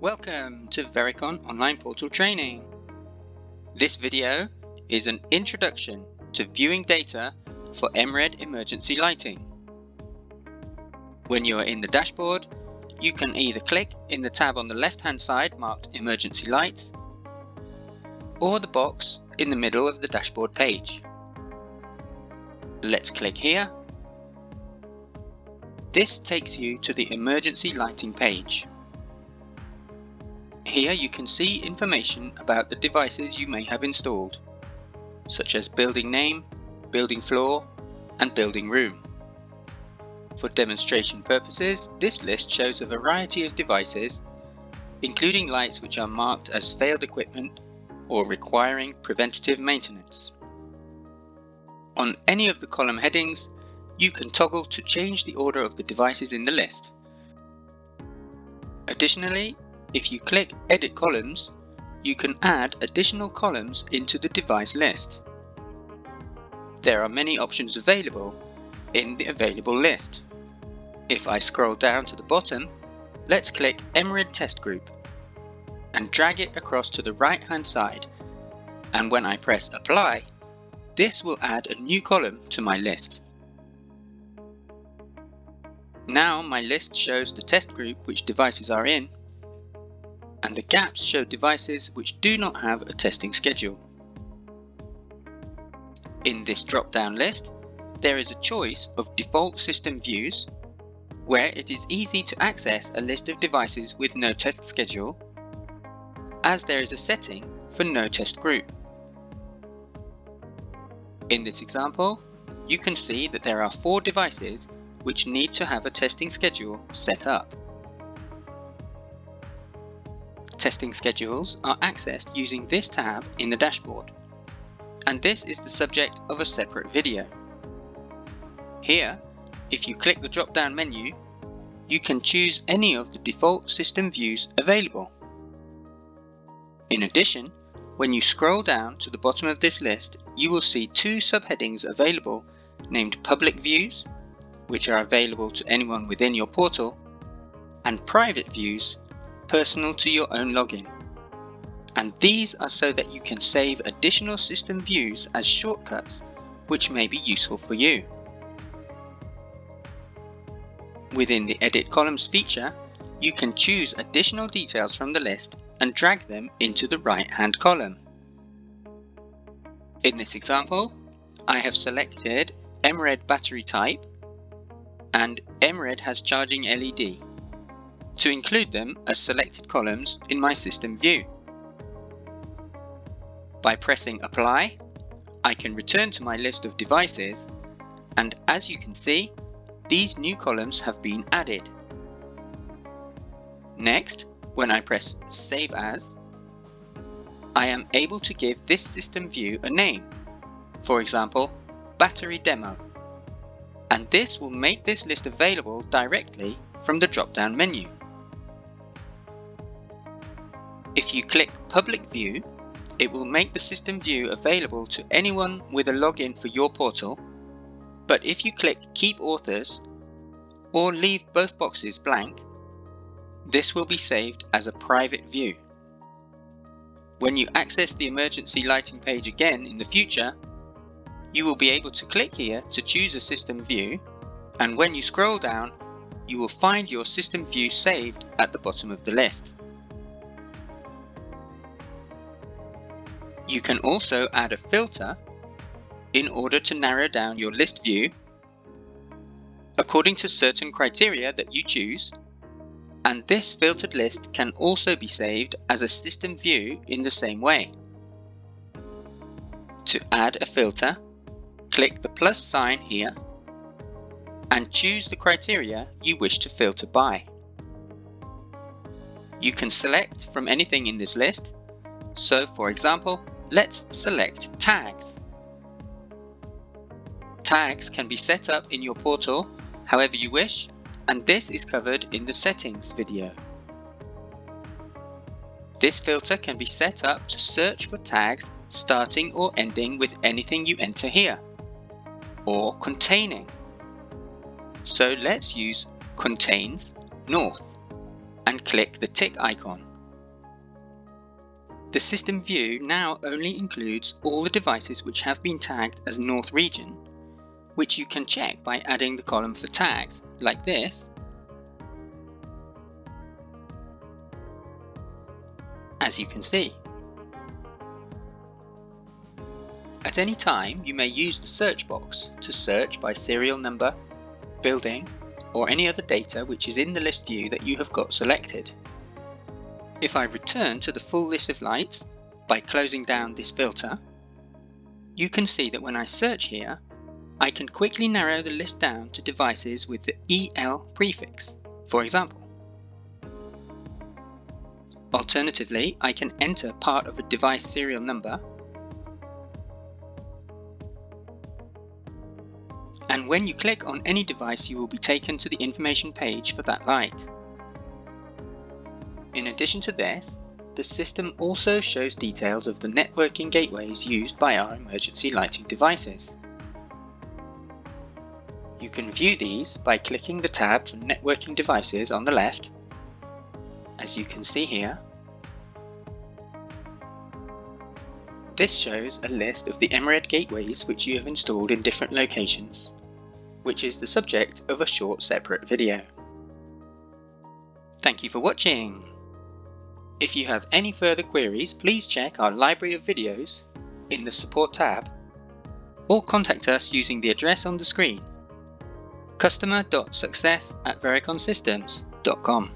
Welcome to Vericon Online Portal Training. This video is an introduction to viewing data for EmeRed emergency lighting. When you are in the dashboard, you can either click in the tab on the left-hand side marked Emergency Lights, or the box in the middle of the dashboard page. Let's click here. This takes you to the emergency lighting page. Here you can see information about the devices you may have installed, such as building name, building floor, and building room. For demonstration purposes, this list shows a variety of devices, including lights which are marked as failed equipment or requiring preventative maintenance. On any of the column headings, you can toggle to change the order of the devices in the list. Additionally, if you click Edit Columns, you can add additional columns into the device list. There are many options available in the available list. If I scroll down to the bottom, let's click EmeRed Test Group and drag it across to the right hand side, and when I press Apply, this will add a new column to my list. Now my list shows the test group which devices are in, and the gaps show devices which do not have a testing schedule. In this drop-down list, there is a choice of default system views, where it is easy to access a list of devices with no test schedule, as there is a setting for no test group. In this example, you can see that there are 4 devices which need to have a testing schedule set up. Testing schedules are accessed using this tab in the dashboard, and this is the subject of a separate video. Here, if you click the drop-down menu, you can choose any of the default system views available. In addition, when you scroll down to the bottom of this list, you will see 2 subheadings available named Public Views, which are available to anyone within your portal, and Private Views, personal to your own login. And these are so that you can save additional system views as shortcuts, which may be useful for you. Within the Edit Columns feature, you can choose additional details from the list and drag them into the right-hand column. In this example, I have selected EmeRed battery type and EmeRed has charging LED to include them as selected columns in my system view. By pressing Apply, I can return to my list of devices, and as you can see, these new columns have been added. Next, when I press Save As, I am able to give this system view a name, for example, Battery Demo, and this will make this list available directly from the drop-down menu. If you click Public View, it will make the system view available to anyone with a login for your portal, but if you click Keep Authors or leave both boxes blank, this will be saved as a private view. When you access the emergency lighting page again in the future, you will be able to click here to choose a system view, and when you scroll down, you will find your system view saved at the bottom of the list. You can also add a filter in order to narrow down your list view according to certain criteria that you choose, and this filtered list can also be saved as a system view in the same way. To add a filter, click the plus sign here and choose the criteria you wish to filter by. You can select from anything in this list, so for example, let's select tags. Tags can be set up in your portal however you wish, and this is covered in the settings video. This filter can be set up to search for tags starting or ending with anything you enter here, or containing. So let's use Contains North and click the tick icon. The system view now only includes all the devices which have been tagged as North Region, which you can check by adding the column for tags, like this. As you can see. At any time, you may use the search box to search by serial number, building, or any other data which is in the list view that you have got selected. If I return to the full list of lights by closing down this filter, you can see that when I search here, I can quickly narrow the list down to devices with the EL prefix, for example. Alternatively, I can enter part of a device serial number, and when you click on any device you will be taken to the information page for that light. In addition to this, the system also shows details of the networking gateways used by our emergency lighting devices. You can view these by clicking the tab for networking devices on the left, as you can see here. This shows a list of the EmeRed gateways which you have installed in different locations, which is the subject of a short separate video. Thank you for watching. If you have any further queries, please check our library of videos in the support tab, or contact us using the address on the screen, customer.success@vericonsystems.com.